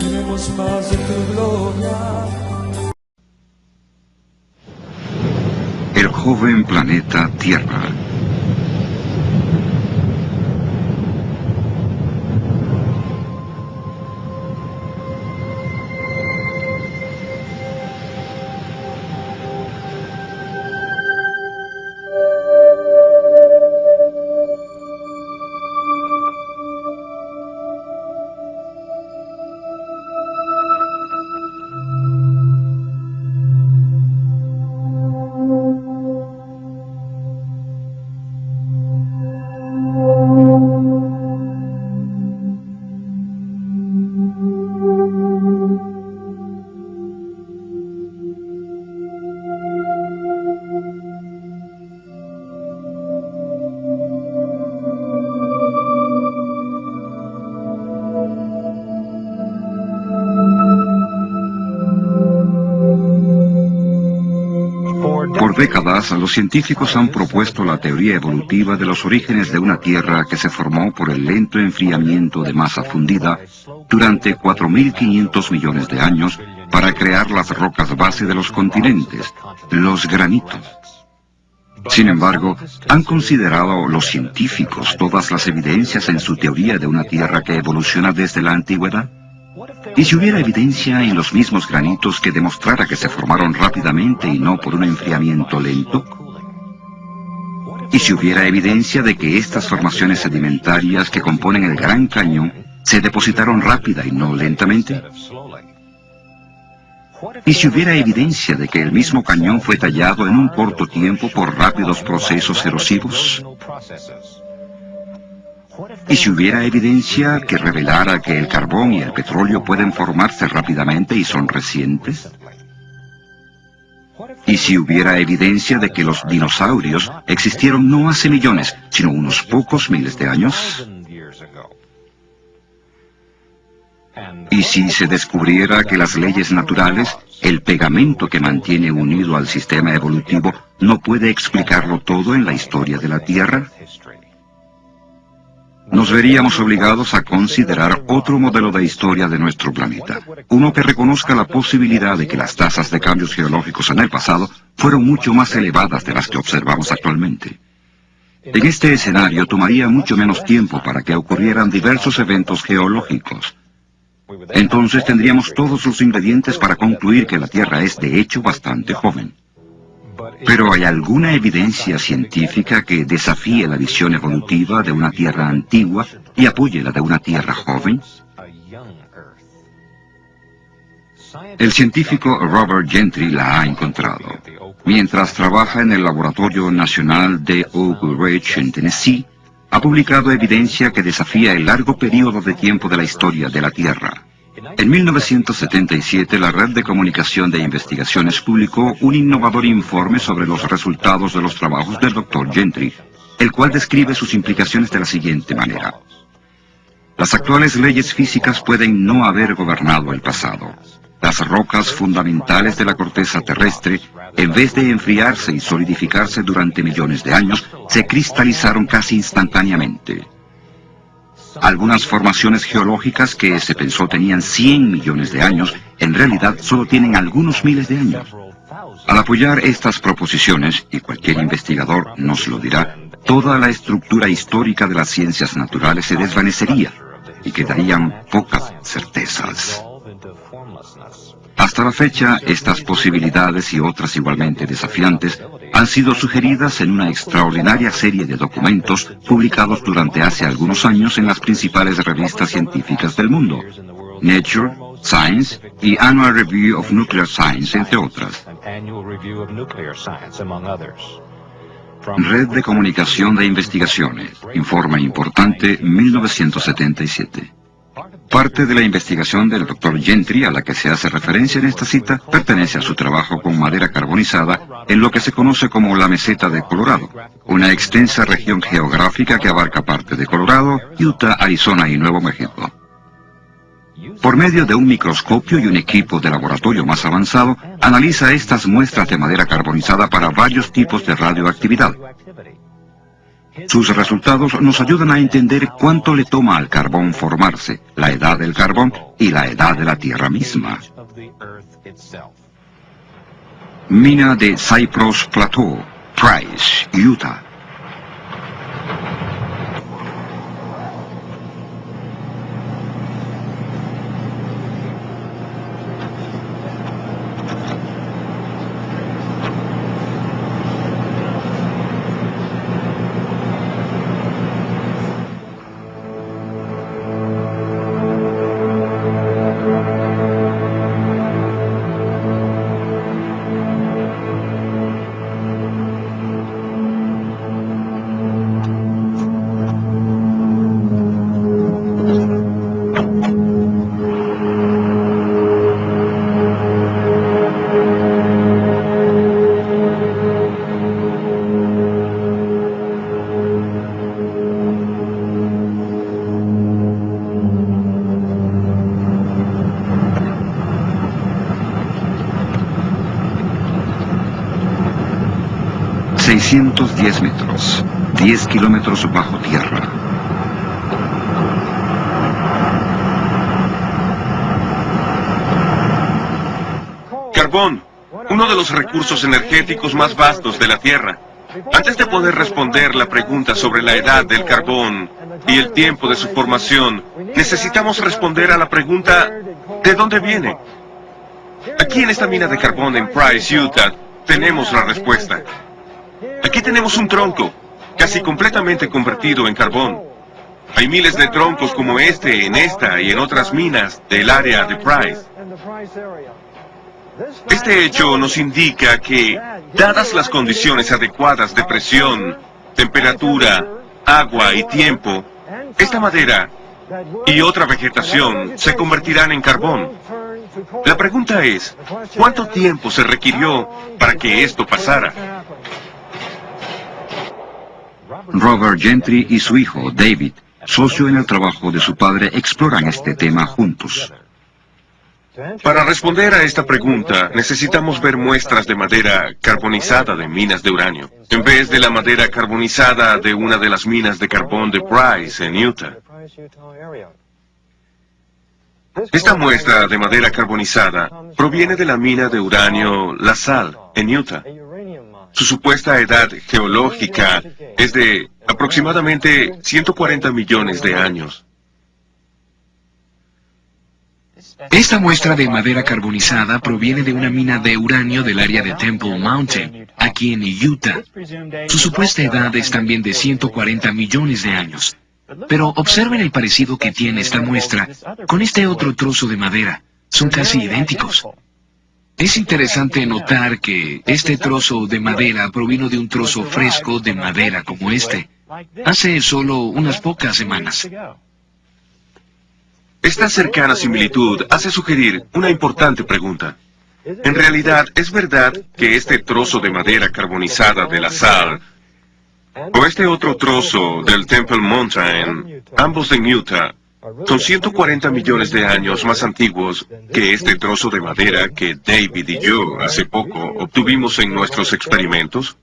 queremos más de tu gloria. El joven planeta Tierra. Por décadas, los científicos han propuesto la teoría evolutiva de los orígenes de una Tierra que se formó por el lento enfriamiento de masa fundida durante 4.500 millones de años para crear las rocas base de los continentes, los granitos. Sin embargo, ¿han considerado los científicos todas las evidencias en su teoría de una Tierra que evoluciona desde la antigüedad? ¿Y si hubiera evidencia en los mismos granitos que demostrara que se formaron rápidamente y no por un enfriamiento lento? ¿Y si hubiera evidencia de que estas formaciones sedimentarias que componen el Gran Cañón se depositaron rápida y no lentamente? ¿Y si hubiera evidencia de que el mismo cañón fue tallado en un corto tiempo por rápidos procesos erosivos? ¿Y si hubiera evidencia que revelara que el carbón y el petróleo pueden formarse rápidamente y son recientes? ¿Y si hubiera evidencia de que los dinosaurios existieron no hace millones, sino unos pocos miles de años? ¿Y si se descubriera que las leyes naturales, el pegamento que mantiene unido al sistema evolutivo, no puede explicarlo todo en la historia de la Tierra? Nos veríamos obligados a considerar otro modelo de historia de nuestro planeta, uno que reconozca la posibilidad de que las tasas de cambios geológicos en el pasado fueron mucho más elevadas de las que observamos actualmente. En este escenario tomaría mucho menos tiempo para que ocurrieran diversos eventos geológicos. Entonces tendríamos todos los ingredientes para concluir que la Tierra es de hecho bastante joven. Pero ¿hay alguna evidencia científica que desafíe la visión evolutiva de una Tierra antigua y apoye la de una Tierra joven? El científico Robert Gentry la ha encontrado. Mientras trabaja en el Laboratorio Nacional de Oak Ridge en Tennessee, ha publicado evidencia que desafía el largo periodo de tiempo de la historia de la Tierra. En 1977, la Red de Comunicación de Investigaciones publicó un innovador informe sobre los resultados de los trabajos del Dr. Gentry, el cual describe sus implicaciones de la siguiente manera. Las actuales leyes físicas pueden no haber gobernado el pasado. Las rocas fundamentales de la corteza terrestre, en vez de enfriarse y solidificarse durante millones de años, se cristalizaron casi instantáneamente. Algunas formaciones geológicas que se pensó tenían 100 millones de años, en realidad solo tienen algunos miles de años. Al apoyar estas proposiciones, y cualquier investigador nos lo dirá, toda la estructura histórica de las ciencias naturales se desvanecería y quedarían pocas certezas. Hasta la fecha, estas posibilidades y otras igualmente desafiantes han sido sugeridas en una extraordinaria serie de documentos publicados durante hace algunos años en las principales revistas científicas del mundo, Nature, Science y Annual Review of Nuclear Science, entre otras. Red de Comunicación de Investigaciones, Informe Importante, 1977. Parte de la investigación del Dr. Gentry a la que se hace referencia en esta cita pertenece a su trabajo con madera carbonizada en lo que se conoce como la Meseta de Colorado, una extensa región geográfica que abarca parte de Colorado, Utah, Arizona y Nuevo México. Por medio de un microscopio y un equipo de laboratorio más avanzado, analiza estas muestras de madera carbonizada para varios tipos de radioactividad. Sus resultados nos ayudan a entender cuánto le toma al carbón formarse, la edad del carbón y la edad de la Tierra misma. Mina de Cypress Plateau, Price, Utah. ...610 metros, 10 kilómetros bajo tierra. Carbón, uno de los recursos energéticos más vastos de la Tierra. Antes de poder responder la pregunta sobre la edad del carbón y el tiempo de su formación, necesitamos responder a la pregunta ¿de dónde viene? Aquí en esta mina de carbón en Price, Utah, tenemos la respuesta. Aquí tenemos un tronco, casi completamente convertido en carbón. Hay miles de troncos como este en esta y en otras minas del área de Price. Este hecho nos indica que, dadas las condiciones adecuadas de presión, temperatura, agua y tiempo, esta madera y otra vegetación se convertirán en carbón. La pregunta es, ¿cuánto tiempo se requirió para que esto pasara? Robert Gentry y su hijo, David, socio en el trabajo de su padre, exploran este tema juntos. Para responder a esta pregunta, necesitamos ver muestras de madera carbonizada de minas de uranio, en vez de la madera carbonizada de una de las minas de carbón de Price, en Utah. Esta muestra de madera carbonizada proviene de la mina de uranio La Sal, en Utah. Su supuesta edad geológica es de aproximadamente 140 millones de años. Esta muestra de madera carbonizada proviene de una mina de uranio del área de Temple Mountain, aquí en Utah. Su supuesta edad es también de 140 millones de años. Pero observen el parecido que tiene esta muestra con este otro trozo de madera. Son casi idénticos. Es interesante notar que este trozo de madera provino de un trozo fresco de madera como este, hace solo unas pocas semanas. Esta cercana similitud hace sugerir una importante pregunta. En realidad, ¿es verdad que este trozo de madera carbonizada de La Sal o este otro trozo del Temple Mountain, ambos en Utah, son 140 millones de años más antiguos que este trozo de madera que David y yo hace poco obtuvimos en nuestros experimentos?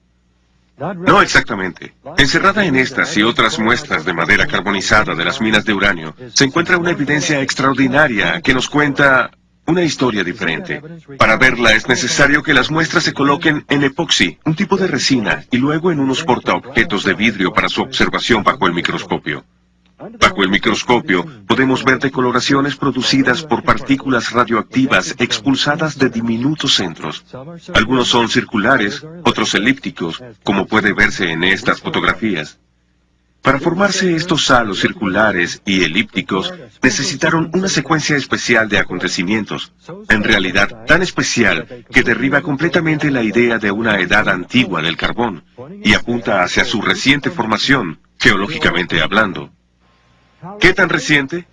No exactamente. Encerrada en estas y otras muestras de madera carbonizada de las minas de uranio, se encuentra una evidencia extraordinaria que nos cuenta una historia diferente. Para verla es necesario que las muestras se coloquen en epoxi, un tipo de resina, y luego en unos portaobjetos de vidrio para su observación bajo el microscopio. Bajo el microscopio podemos ver decoloraciones producidas por partículas radioactivas expulsadas de diminutos centros. Algunos son circulares, otros elípticos, como puede verse en estas fotografías. Para formarse estos halos circulares y elípticos, necesitaron una secuencia especial de acontecimientos, en realidad tan especial que derriba completamente la idea de una edad antigua del carbón, y apunta hacia su reciente formación, geológicamente hablando. ¿Qué tan reciente?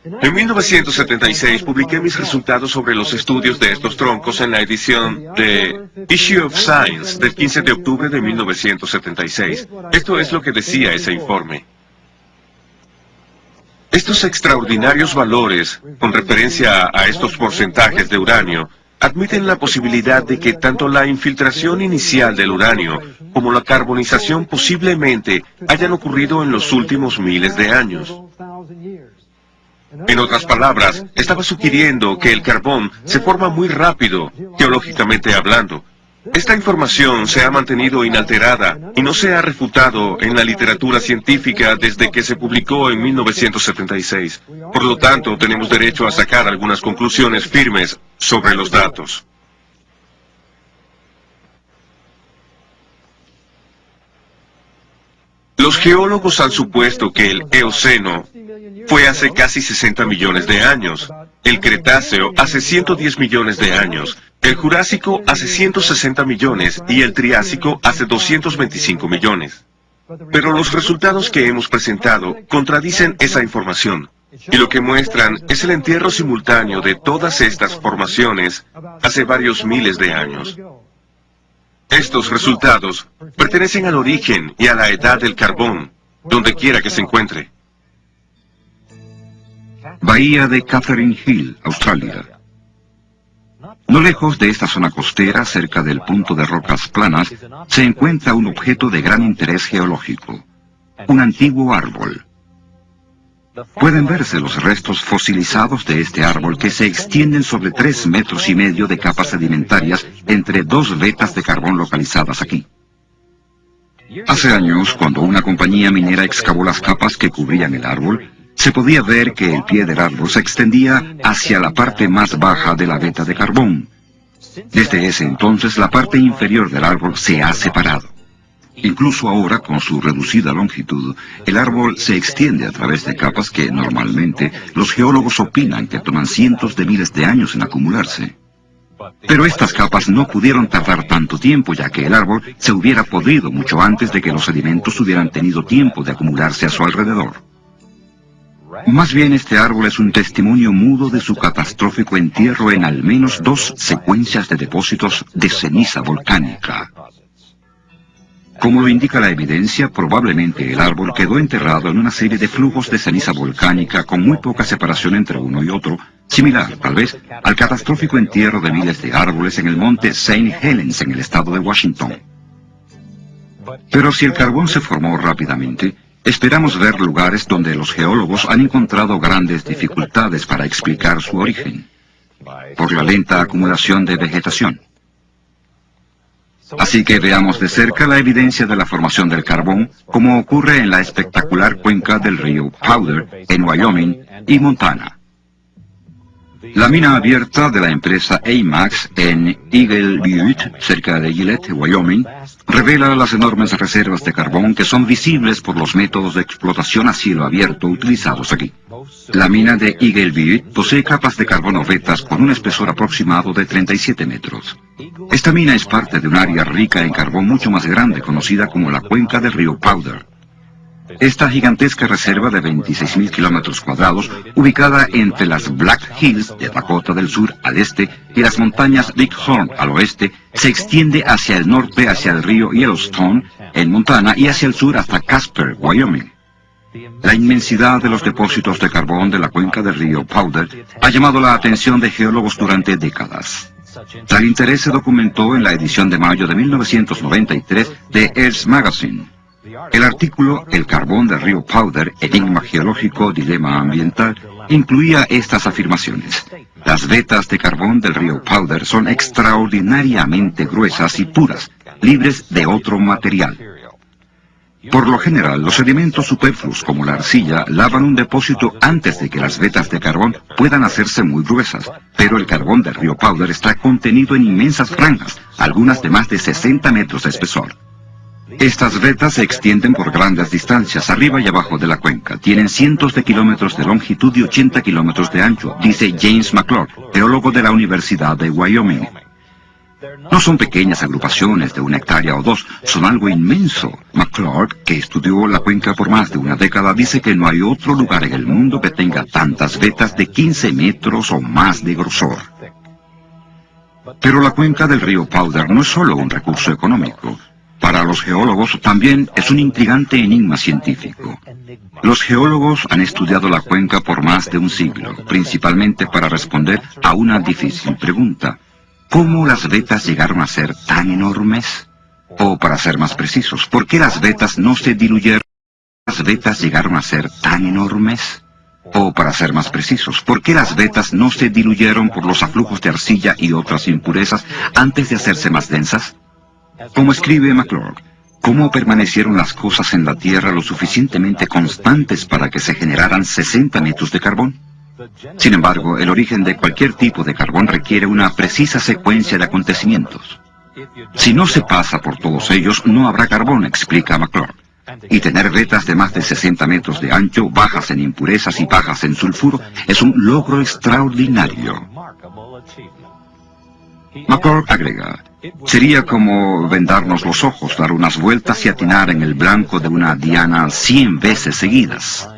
En 1976 publiqué mis resultados sobre los estudios de estos troncos en la edición de Issue of Science del 15 de octubre de 1976. Esto es lo que decía ese informe. Estos extraordinarios valores, con referencia a estos porcentajes de uranio, admiten la posibilidad de que tanto la infiltración inicial del uranio como la carbonización posiblemente hayan ocurrido en los últimos miles de años. En otras palabras, estaba sugiriendo que el carbón se forma muy rápido, geológicamente hablando. Esta información se ha mantenido inalterada y no se ha refutado en la literatura científica desde que se publicó en 1976. Por lo tanto, tenemos derecho a sacar algunas conclusiones firmes sobre los datos. Los geólogos han supuesto que el Eoceno fue hace casi 60 millones de años, el Cretáceo hace 110 millones de años, el Jurásico hace 160 millones y el Triásico hace 225 millones. Pero los resultados que hemos presentado contradicen esa información, y lo que muestran es el entierro simultáneo de todas estas formaciones hace varios miles de años. Estos resultados pertenecen al origen y a la edad del carbón, donde quiera que se encuentre. Bahía de Catherine Hill, Australia. No lejos de esta zona costera, cerca del punto de rocas planas, se encuentra un objeto de gran interés geológico, un antiguo árbol. Pueden verse los restos fosilizados de este árbol que se extienden sobre 3,5 metros de capas sedimentarias entre 2 vetas de carbón localizadas aquí. Hace años, cuando una compañía minera excavó las capas que cubrían el árbol, se podía ver que el pie del árbol se extendía hacia la parte más baja de la veta de carbón. Desde ese entonces, la parte inferior del árbol se ha separado. Incluso ahora, con su reducida longitud, el árbol se extiende a través de capas que, normalmente, los geólogos opinan que toman cientos de miles de años en acumularse. Pero estas capas no pudieron tardar tanto tiempo, ya que el árbol se hubiera podrido mucho antes de que los sedimentos hubieran tenido tiempo de acumularse a su alrededor. Más bien, este árbol es un testimonio mudo de su catastrófico entierro en al menos 2 secuencias de depósitos de ceniza volcánica. Como lo indica la evidencia, probablemente el árbol quedó enterrado en una serie de flujos de ceniza volcánica con muy poca separación entre uno y otro, similar, tal vez, al catastrófico entierro de miles de árboles en el monte St. Helens en el estado de Washington. Pero si el carbón se formó rápidamente, esperamos ver lugares donde los geólogos han encontrado grandes dificultades para explicar su origen, por la lenta acumulación de vegetación. Así que veamos de cerca la evidencia de la formación del carbón, como ocurre en la espectacular cuenca del río Powder, en Wyoming y Montana. La mina abierta de la empresa AMAX en Eagle Butte, cerca de Gillette, Wyoming, revela las enormes reservas de carbón que son visibles por los métodos de explotación a cielo abierto utilizados aquí. La mina de Eagle Butte posee capas de carbono vetas con un espesor aproximado de 37 metros. Esta mina es parte de un área rica en carbón mucho más grande, conocida como la cuenca del río Powder. Esta gigantesca reserva de 26.000 kilómetros cuadrados, ubicada entre las Black Hills de Dakota del Sur al este y las montañas Bighorn al oeste, se extiende hacia el norte hacia el río Yellowstone en Montana y hacia el sur hasta Casper, Wyoming. La inmensidad de los depósitos de carbón de la cuenca del río Powder ha llamado la atención de geólogos durante décadas. Tal interés se documentó en la edición de mayo de 1993 de Earth Magazine. El artículo El carbón del río Powder, enigma geológico, dilema ambiental, incluía estas afirmaciones. Las vetas de carbón del río Powder son extraordinariamente gruesas y puras, libres de otro material. Por lo general, los sedimentos superfluos como la arcilla lavan un depósito antes de que las vetas de carbón puedan hacerse muy gruesas, pero el carbón del río Powder está contenido en inmensas franjas, algunas de más de 60 metros de espesor. Estas vetas se extienden por grandes distancias, arriba y abajo de la cuenca. Tienen cientos de kilómetros de longitud y 80 kilómetros de ancho, dice James McClure, geólogo de la Universidad de Wyoming. No son pequeñas agrupaciones de 1 hectárea o 2, son algo inmenso. McClure, que estudió la cuenca por más de una década, dice que no hay otro lugar en el mundo que tenga tantas vetas de 15 metros o más de grosor. Pero la cuenca del río Powder no es solo un recurso económico. Para los geólogos también es un intrigante enigma científico. Los geólogos han estudiado la cuenca por más de un siglo, principalmente para responder a una difícil pregunta. ¿Cómo las vetas llegaron a ser tan enormes? O para ser más precisos, ¿por qué las vetas no se diluyeron? ¿Las vetas llegaron a ser tan enormes? O para ser más precisos, ¿por qué las vetas no se diluyeron por los aflujos de arcilla y otras impurezas antes de hacerse más densas? Como escribe McClurg, ¿cómo permanecieron las cosas en la Tierra lo suficientemente constantes para que se generaran 60 metros de carbón? Sin embargo, el origen de cualquier tipo de carbón requiere una precisa secuencia de acontecimientos. Si no se pasa por todos ellos, no habrá carbón, explica McClurg. Y tener vetas de más de 60 metros de ancho, bajas en impurezas y bajas en sulfuro, es un logro extraordinario. McClurg agrega, sería como vendarnos los ojos, dar unas vueltas y atinar en el blanco de una diana 100 veces seguidas.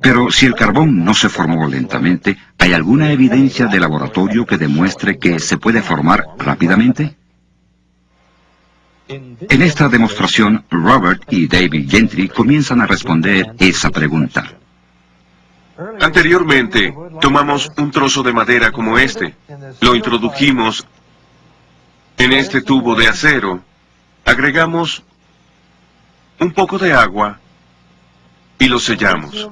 Pero si el carbón no se formó lentamente, ¿hay alguna evidencia de laboratorio que demuestre que se puede formar rápidamente? En esta demostración, Robert y David Gentry comienzan a responder esa pregunta. Anteriormente, tomamos un trozo de madera como este, lo introdujimos en este tubo de acero, agregamos un poco de agua y lo sellamos.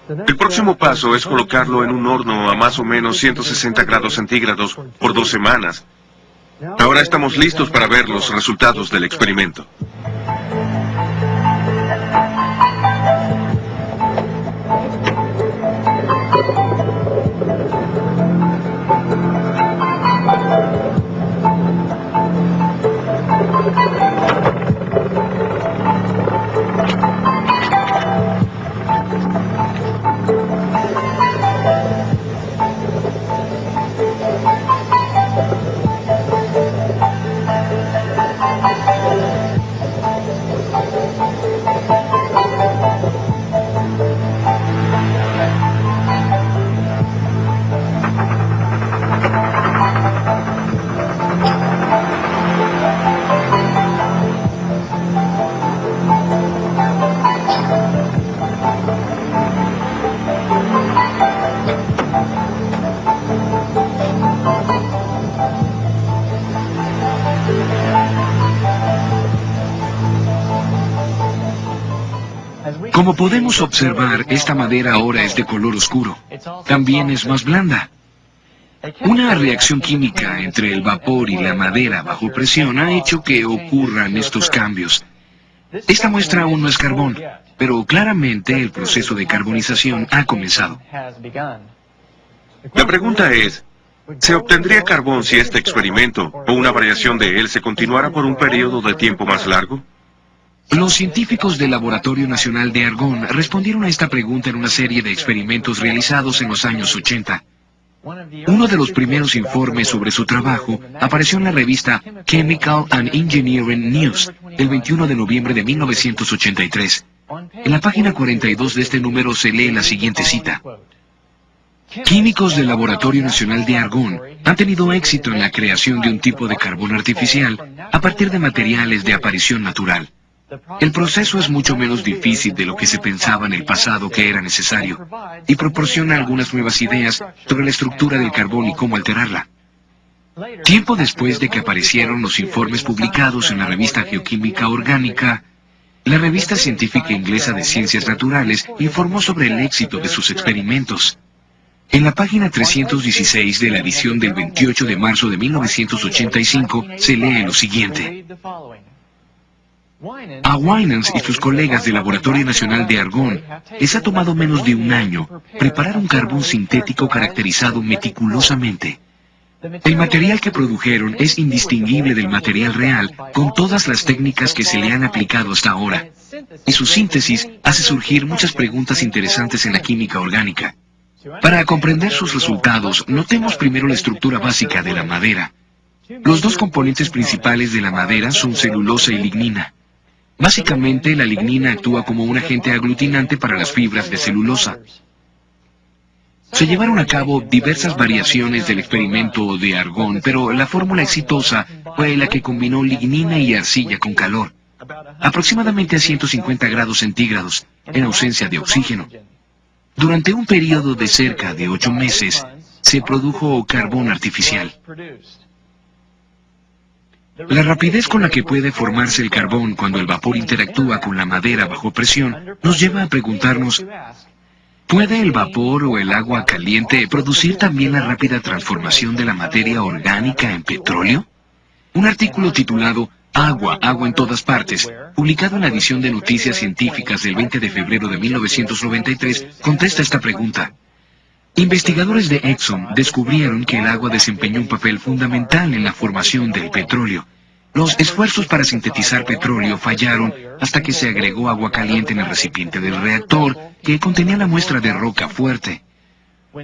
El próximo paso es colocarlo en un horno a más o menos 160 grados centígrados por 2 semanas. Ahora estamos listos para ver los resultados del experimento. Como podemos observar, esta madera ahora es de color oscuro. También es más blanda. Una reacción química entre el vapor y la madera bajo presión ha hecho que ocurran estos cambios. Esta muestra aún no es carbón, pero claramente el proceso de carbonización ha comenzado. La pregunta es, ¿se obtendría carbón si este experimento o una variación de él se continuara por un periodo de tiempo más largo? Los científicos del Laboratorio Nacional de Argonne respondieron a esta pregunta en una serie de experimentos realizados en los años 80. Uno de los primeros informes sobre su trabajo apareció en la revista Chemical and Engineering News el 21 de noviembre de 1983. En la página 42 de este número se lee la siguiente cita. Químicos del Laboratorio Nacional de Argonne han tenido éxito en la creación de un tipo de carbón artificial a partir de materiales de aparición natural. El proceso es mucho menos difícil de lo que se pensaba en el pasado que era necesario, y proporciona algunas nuevas ideas sobre la estructura del carbón y cómo alterarla. Tiempo después de que aparecieron los informes publicados en la revista Geoquímica Orgánica, la revista científica inglesa de Ciencias Naturales informó sobre el éxito de sus experimentos. En la página 316 de la edición del 28 de marzo de 1985 se lee lo siguiente. A Winans y sus colegas del Laboratorio Nacional de Argonne les ha tomado menos de un año preparar un carbón sintético caracterizado meticulosamente. El material que produjeron es indistinguible del material real con todas las técnicas que se le han aplicado hasta ahora, y su síntesis hace surgir muchas preguntas interesantes en la química orgánica. Para comprender sus resultados, notemos primero la estructura básica de la madera. Los dos componentes principales de la madera son celulosa y lignina. Básicamente, la lignina actúa como un agente aglutinante para las fibras de celulosa. Se llevaron a cabo diversas variaciones del experimento de Argonne, pero la fórmula exitosa fue la que combinó lignina y arcilla con calor, aproximadamente a 150 grados centígrados, en ausencia de oxígeno. Durante un periodo de cerca de 8 meses, se produjo carbón artificial. La rapidez con la que puede formarse el carbón cuando el vapor interactúa con la madera bajo presión nos lleva a preguntarnos, ¿puede el vapor o el agua caliente producir también la rápida transformación de la materia orgánica en petróleo? Un artículo titulado Agua, agua en todas partes, publicado en la edición de Noticias Científicas del 20 de febrero de 1993, contesta esta pregunta. Investigadores de Exxon descubrieron que el agua desempeñó un papel fundamental en la formación del petróleo. Los esfuerzos para sintetizar petróleo fallaron hasta que se agregó agua caliente en el recipiente del reactor, que contenía la muestra de roca fuerte.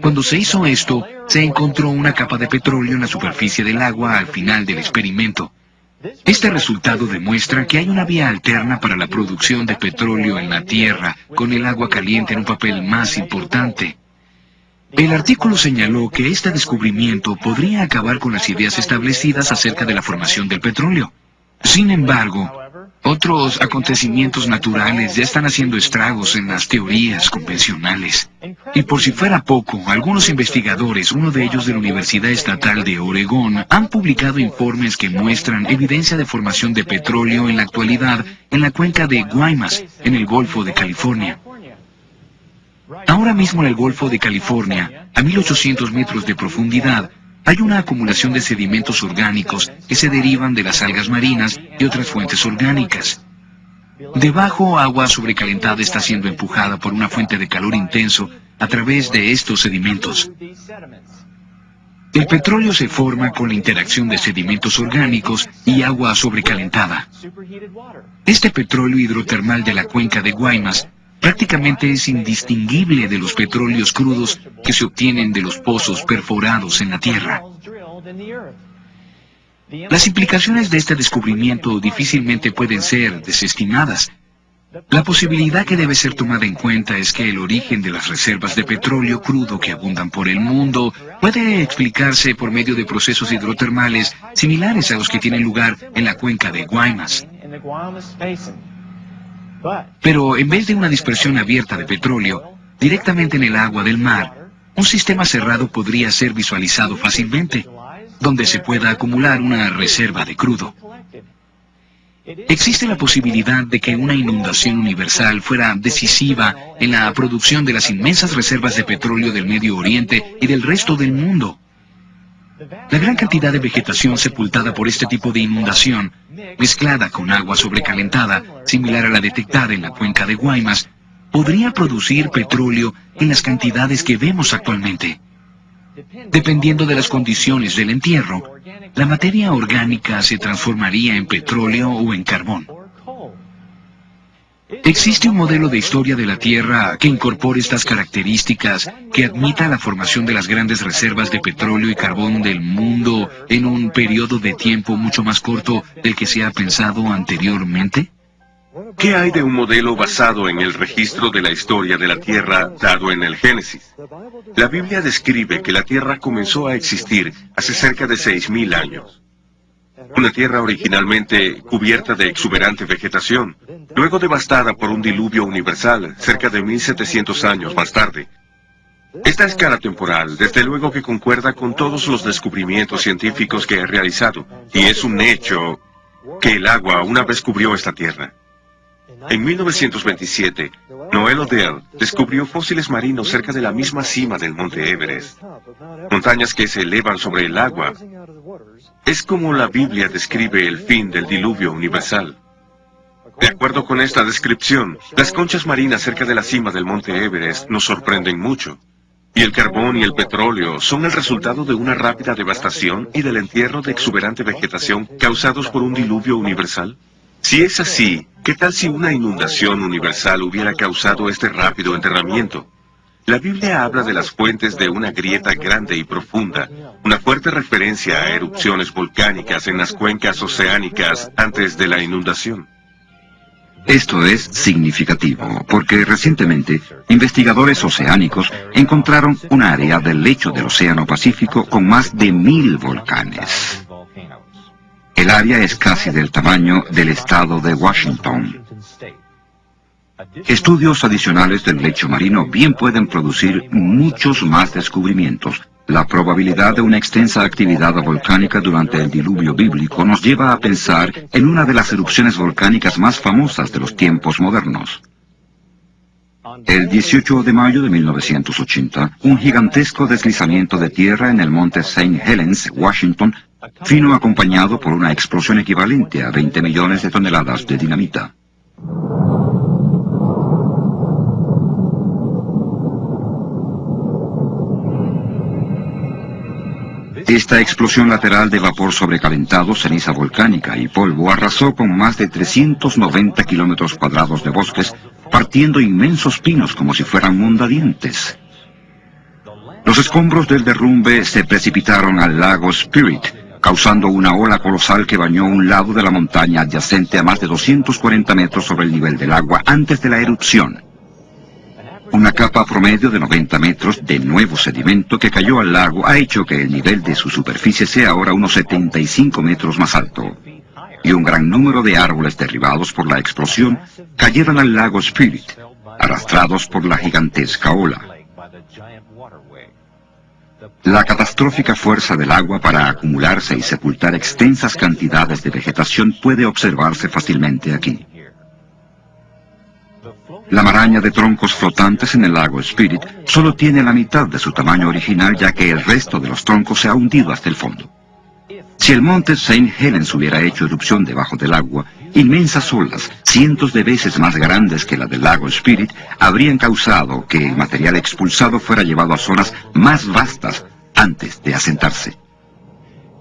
Cuando se hizo esto, se encontró una capa de petróleo en la superficie del agua al final del experimento. Este resultado demuestra que hay una vía alterna para la producción de petróleo en la Tierra, con el agua caliente en un papel más importante. El artículo señaló que este descubrimiento podría acabar con las ideas establecidas acerca de la formación del petróleo. Sin embargo, otros acontecimientos naturales ya están haciendo estragos en las teorías convencionales. Y por si fuera poco, algunos investigadores, uno de ellos de la Universidad Estatal de Oregón, han publicado informes que muestran evidencia de formación de petróleo en la actualidad en la cuenca de Guaymas, en el Golfo de California. Ahora mismo en el Golfo de California, a 1800 metros de profundidad, hay una acumulación de sedimentos orgánicos que se derivan de las algas marinas y otras fuentes orgánicas. Debajo, agua sobrecalentada está siendo empujada por una fuente de calor intenso a través de estos sedimentos. El petróleo se forma con la interacción de sedimentos orgánicos y agua sobrecalentada. Este petróleo hidrotermal de la cuenca de Guaymas prácticamente es indistinguible de los petróleos crudos que se obtienen de los pozos perforados en la Tierra. Las implicaciones de este descubrimiento difícilmente pueden ser desestimadas. La posibilidad que debe ser tomada en cuenta es que el origen de las reservas de petróleo crudo que abundan por el mundo puede explicarse por medio de procesos hidrotermales similares a los que tienen lugar en la cuenca de Guaymas. Pero en vez de una dispersión abierta de petróleo, directamente en el agua del mar, un sistema cerrado podría ser visualizado fácilmente, donde se pueda acumular una reserva de crudo. Existe la posibilidad de que una inundación universal fuera decisiva en la producción de las inmensas reservas de petróleo del Medio Oriente y del resto del mundo. La gran cantidad de vegetación sepultada por este tipo de inundación, mezclada con agua sobrecalentada, similar a la detectada en la cuenca de Guaymas, podría producir petróleo en las cantidades que vemos actualmente. Dependiendo de las condiciones del entierro, la materia orgánica se transformaría en petróleo o en carbón. ¿Existe un modelo de historia de la Tierra que incorpore estas características, que admita la formación de las grandes reservas de petróleo y carbón del mundo en un periodo de tiempo mucho más corto del que se ha pensado anteriormente? ¿Qué hay de un modelo basado en el registro de la historia de la Tierra dado en el Génesis? La Biblia describe que la Tierra comenzó a existir hace cerca de 6.000 años. Una tierra originalmente cubierta de exuberante vegetación, luego devastada por un diluvio universal cerca de 1700 años más tarde. Esta escala temporal, desde luego que concuerda con todos los descubrimientos científicos que he realizado, y es un hecho que el agua una vez cubrió esta tierra. En 1927, Noel Odell descubrió fósiles marinos cerca de la misma cima del monte Everest, montañas que se elevan sobre el agua. Es como la Biblia describe el fin del diluvio universal. De acuerdo con esta descripción, las conchas marinas cerca de la cima del monte Everest nos sorprenden mucho. Y el carbón y el petróleo son el resultado de una rápida devastación y del entierro de exuberante vegetación causados por un diluvio universal. Si es así, ¿qué tal si una inundación universal hubiera causado este rápido enterramiento? La Biblia habla de las fuentes de una grieta grande y profunda, una fuerte referencia a erupciones volcánicas en las cuencas oceánicas antes de la inundación. Esto es significativo, porque recientemente investigadores oceánicos encontraron un área del lecho del Océano Pacífico con más de 1000 volcanes. El área es casi del tamaño del estado de Washington. Estudios adicionales del lecho marino bien pueden producir muchos más descubrimientos. La probabilidad de una extensa actividad volcánica durante el diluvio bíblico nos lleva a pensar en una de las erupciones volcánicas más famosas de los tiempos modernos. El 18 de mayo de 1980, un gigantesco deslizamiento de tierra en el monte St. Helens, Washington, vino acompañado por una explosión equivalente a 20 millones de toneladas de dinamita. Esta explosión lateral de vapor sobrecalentado, ceniza volcánica y polvo arrasó con más de 390 kilómetros cuadrados de bosques, partiendo inmensos pinos como si fueran mondadientes. Los escombros del derrumbe se precipitaron al lago Spirit, causando una ola colosal que bañó un lado de la montaña adyacente a más de 240 metros sobre el nivel del agua antes de la erupción. Una capa promedio de 90 metros de nuevo sedimento que cayó al lago ha hecho que el nivel de su superficie sea ahora unos 75 metros más alto. Y un gran número de árboles derribados por la explosión cayeron al lago Spirit, arrastrados por la gigantesca ola. La catastrófica fuerza del agua para acumularse y sepultar extensas cantidades de vegetación puede observarse fácilmente aquí. La maraña de troncos flotantes en el lago Spirit solo tiene la mitad de su tamaño original, ya que el resto de los troncos se ha hundido hasta el fondo. Si el monte St. Helens hubiera hecho erupción debajo del agua, inmensas olas, cientos de veces más grandes que la del lago Spirit, habrían causado que el material expulsado fuera llevado a zonas más vastas antes de asentarse.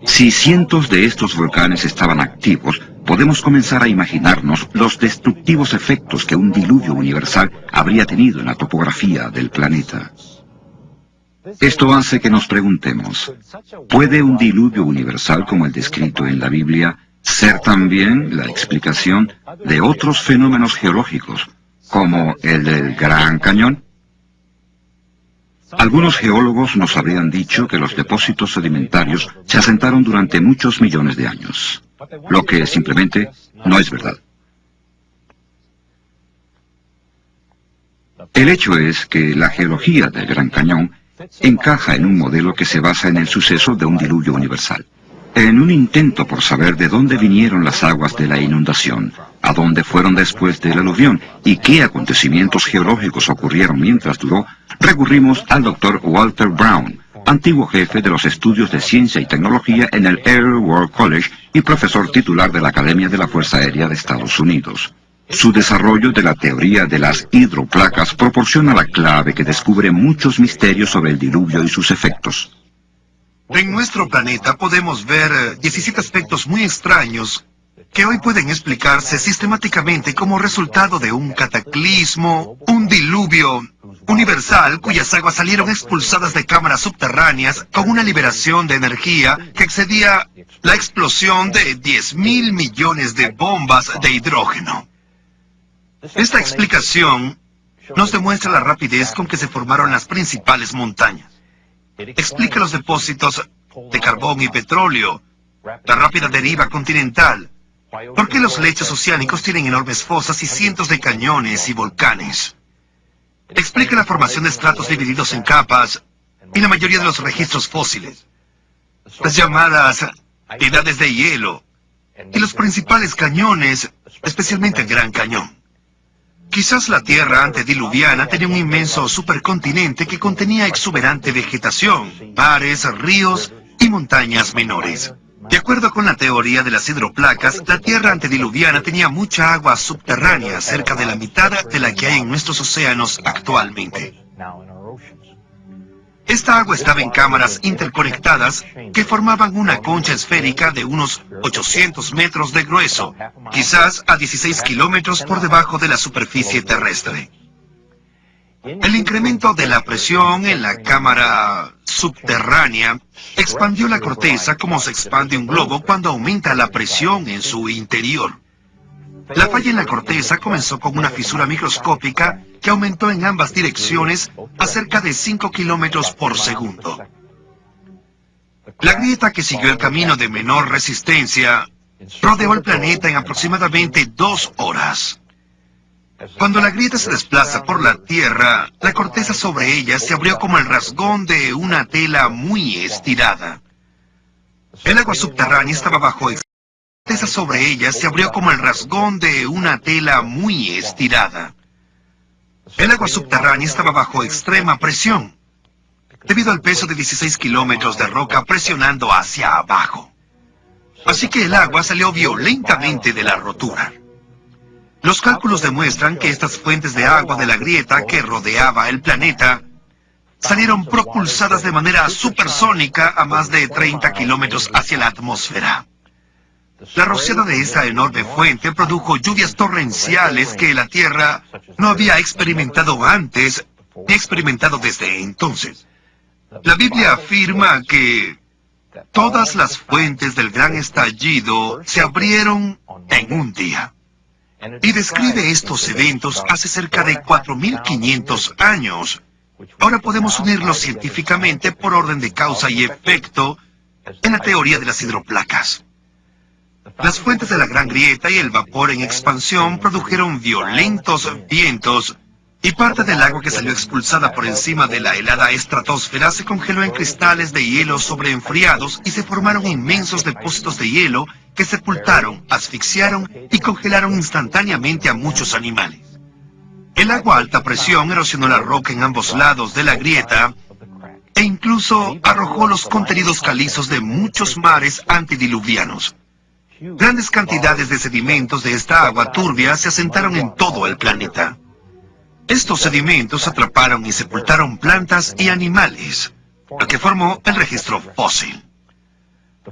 Si cientos de estos volcanes estaban activos, podemos comenzar a imaginarnos los destructivos efectos que un diluvio universal habría tenido en la topografía del planeta. Esto hace que nos preguntemos, ¿puede un diluvio universal como el descrito en la Biblia ser también la explicación de otros fenómenos geológicos, como el del Gran Cañón? Algunos geólogos nos habrían dicho que los depósitos sedimentarios se asentaron durante muchos millones de años, lo que simplemente no es verdad. El hecho es que la geología del Gran Cañón encaja en un modelo que se basa en el suceso de un diluvio universal. En un intento por saber de dónde vinieron las aguas de la inundación, a dónde fueron después del aluvión y qué acontecimientos geológicos ocurrieron mientras duró, recurrimos al Dr. Walter Brown, antiguo jefe de los estudios de ciencia y tecnología en el Air War College y profesor titular de la Academia de la Fuerza Aérea de Estados Unidos. Su desarrollo de la teoría de las hidroplacas proporciona la clave que descubre muchos misterios sobre el diluvio y sus efectos. En nuestro planeta podemos ver 17 aspectos muy extraños que hoy pueden explicarse sistemáticamente como resultado de un cataclismo, un diluvio universal cuyas aguas salieron expulsadas de cámaras subterráneas con una liberación de energía que excedía la explosión de 10.000 millones de bombas de hidrógeno. Esta explicación nos demuestra la rapidez con que se formaron las principales montañas. Explica los depósitos de carbón y petróleo, la rápida deriva continental, por qué los lechos oceánicos tienen enormes fosas y cientos de cañones y volcanes. Explica la formación de estratos divididos en capas y la mayoría de los registros fósiles, las llamadas edades de hielo y los principales cañones, especialmente el Gran Cañón. Quizás la Tierra antediluviana tenía un inmenso supercontinente que contenía exuberante vegetación, mares, ríos y montañas menores. De acuerdo con la teoría de las hidroplacas, la Tierra antediluviana tenía mucha agua subterránea, cerca de la mitad de la que hay en nuestros océanos actualmente. Esta agua estaba en cámaras interconectadas que formaban una concha esférica de unos 800 metros de grueso, quizás a 16 kilómetros por debajo de la superficie terrestre. El incremento de la presión en la cámara subterránea expandió la corteza como se expande un globo cuando aumenta la presión en su interior. La falla en la corteza comenzó con una fisura microscópica que aumentó en ambas direcciones a cerca de 5 kilómetros por segundo. La grieta que siguió el camino de menor resistencia rodeó el planeta en aproximadamente 2 horas. Cuando la grieta se desplaza por la Tierra, la corteza sobre ella se abrió como el rasgón de una tela muy estirada. El agua subterránea estaba bajo la corteza sobre ella se abrió como el rasgón de una tela muy estirada. El agua subterránea estaba bajo extrema presión, debido al peso de 16 kilómetros de roca presionando hacia abajo. Así que el agua salió violentamente de la rotura. Los cálculos demuestran que estas fuentes de agua de la grieta que rodeaba el planeta salieron propulsadas de manera supersónica a más de 30 kilómetros hacia la atmósfera. La rociada de esta enorme fuente produjo lluvias torrenciales que la Tierra no había experimentado antes ni experimentado desde entonces. La Biblia afirma que todas las fuentes del gran estallido se abrieron en un día. Y describe estos eventos hace cerca de 4.500 años. Ahora podemos unirlos científicamente por orden de causa y efecto en la teoría de las hidroplacas. Las fuentes de la Gran Grieta y el vapor en expansión produjeron violentos vientos y parte del agua que salió expulsada por encima de la helada estratosfera se congeló en cristales de hielo sobreenfriados y se formaron inmensos depósitos de hielo que sepultaron, asfixiaron y congelaron instantáneamente a muchos animales. El agua a alta presión erosionó la roca en ambos lados de la grieta e incluso arrojó los contenidos calizos de muchos mares antediluvianos. Grandes cantidades de sedimentos de esta agua turbia se asentaron en todo el planeta. Estos sedimentos atraparon y sepultaron plantas y animales, lo que formó el registro fósil.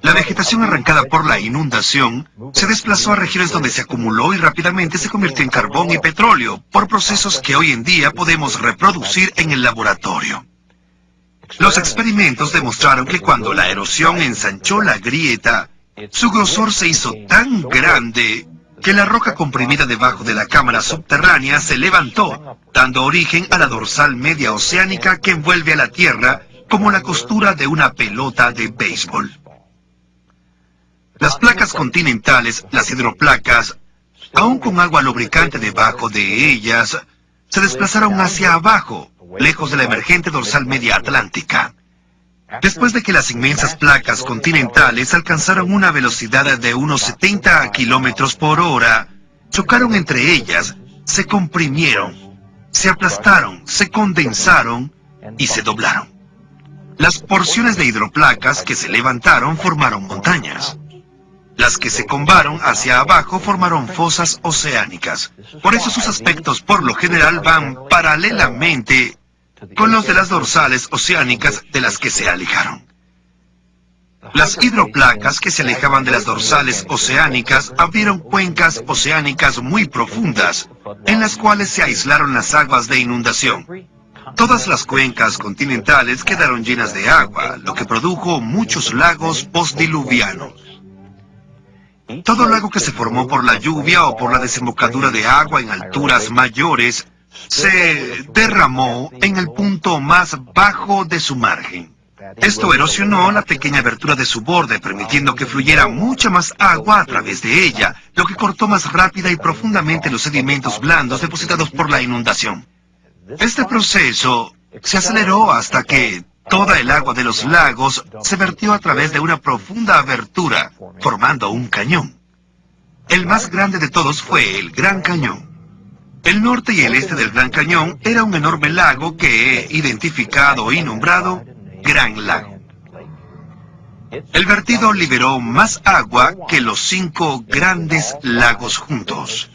La vegetación arrancada por la inundación se desplazó a regiones donde se acumuló y rápidamente se convirtió en carbón y petróleo por procesos que hoy en día podemos reproducir en el laboratorio. Los experimentos demostraron que cuando la erosión ensanchó la grieta, su grosor se hizo tan grande que la roca comprimida debajo de la cámara subterránea se levantó, dando origen a la dorsal media oceánica que envuelve a la Tierra como la costura de una pelota de béisbol. Las placas continentales, las hidroplacas, aún con agua lubricante debajo de ellas, se desplazaron hacia abajo, lejos de la emergente dorsal media atlántica. Después de que las inmensas placas continentales alcanzaron una velocidad de unos 70 kilómetros por hora, chocaron entre ellas, se comprimieron, se aplastaron, se condensaron y se doblaron. Las porciones de hidroplacas que se levantaron formaron montañas. Las que se combaron hacia abajo formaron fosas oceánicas. Por eso sus aspectos por lo general van paralelamente con los de las dorsales oceánicas de las que se alejaron. Las hidroplacas que se alejaban de las dorsales oceánicas abrieron cuencas oceánicas muy profundas, en las cuales se aislaron las aguas de inundación. Todas las cuencas continentales quedaron llenas de agua, lo que produjo muchos lagos postdiluvianos. Todo lago que se formó por la lluvia o por la desembocadura de agua en alturas mayores se derramó en el punto más bajo de su margen. Esto erosionó la pequeña abertura de su borde, permitiendo que fluyera mucha más agua a través de ella, lo que cortó más rápida y profundamente los sedimentos blandos depositados por la inundación. Este proceso se aceleró hasta que toda el agua de los lagos se vertió a través de una profunda abertura, formando un cañón. El más grande de todos fue el Gran Cañón. El norte y el este del Gran Cañón era un enorme lago que he identificado y nombrado Gran Lago. El vertido liberó más agua que los 5 grandes lagos juntos.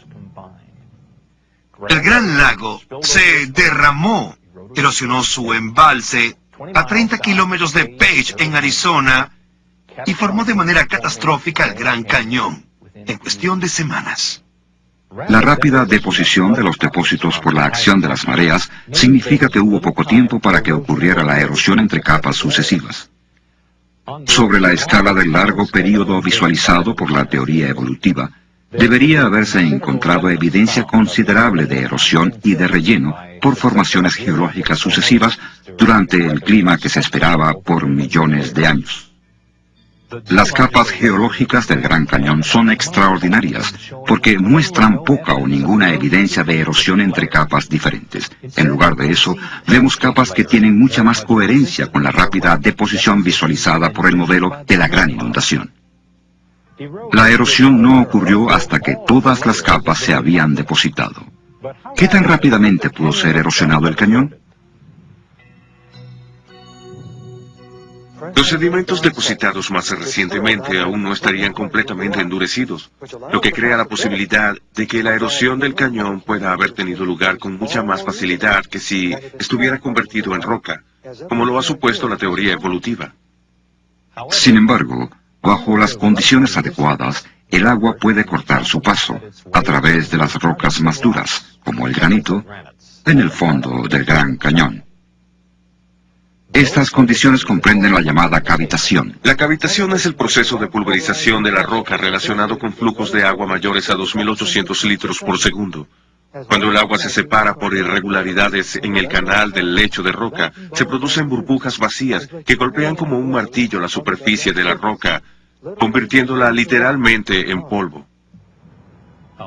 El Gran Lago se derramó, erosionó su embalse a 30 kilómetros de Page, en Arizona, y formó de manera catastrófica el Gran Cañón, en cuestión de semanas. La rápida deposición de los depósitos por la acción de las mareas significa que hubo poco tiempo para que ocurriera la erosión entre capas sucesivas. Sobre la escala del largo período visualizado por la teoría evolutiva, debería haberse encontrado evidencia considerable de erosión y de relleno por formaciones geológicas sucesivas durante el clima que se esperaba por millones de años. Las capas geológicas del Gran Cañón son extraordinarias porque muestran poca o ninguna evidencia de erosión entre capas diferentes. En lugar de eso, vemos capas que tienen mucha más coherencia con la rápida deposición visualizada por el modelo de la gran inundación. La erosión no ocurrió hasta que todas las capas se habían depositado. ¿Qué tan rápidamente pudo ser erosionado el cañón? Los sedimentos depositados más recientemente aún no estarían completamente endurecidos, lo que crea la posibilidad de que la erosión del cañón pueda haber tenido lugar con mucha más facilidad que si estuviera convertido en roca, como lo ha supuesto la teoría evolutiva. Sin embargo, bajo las condiciones adecuadas, el agua puede cortar su paso a través de las rocas más duras, como el granito, en el fondo del Gran Cañón. Estas condiciones comprenden la llamada cavitación. La cavitación es el proceso de pulverización de la roca relacionado con flujos de agua mayores a 2.800 litros por segundo. Cuando el agua se separa por irregularidades en el canal del lecho de roca, se producen burbujas vacías que golpean como un martillo la superficie de la roca, convirtiéndola literalmente en polvo.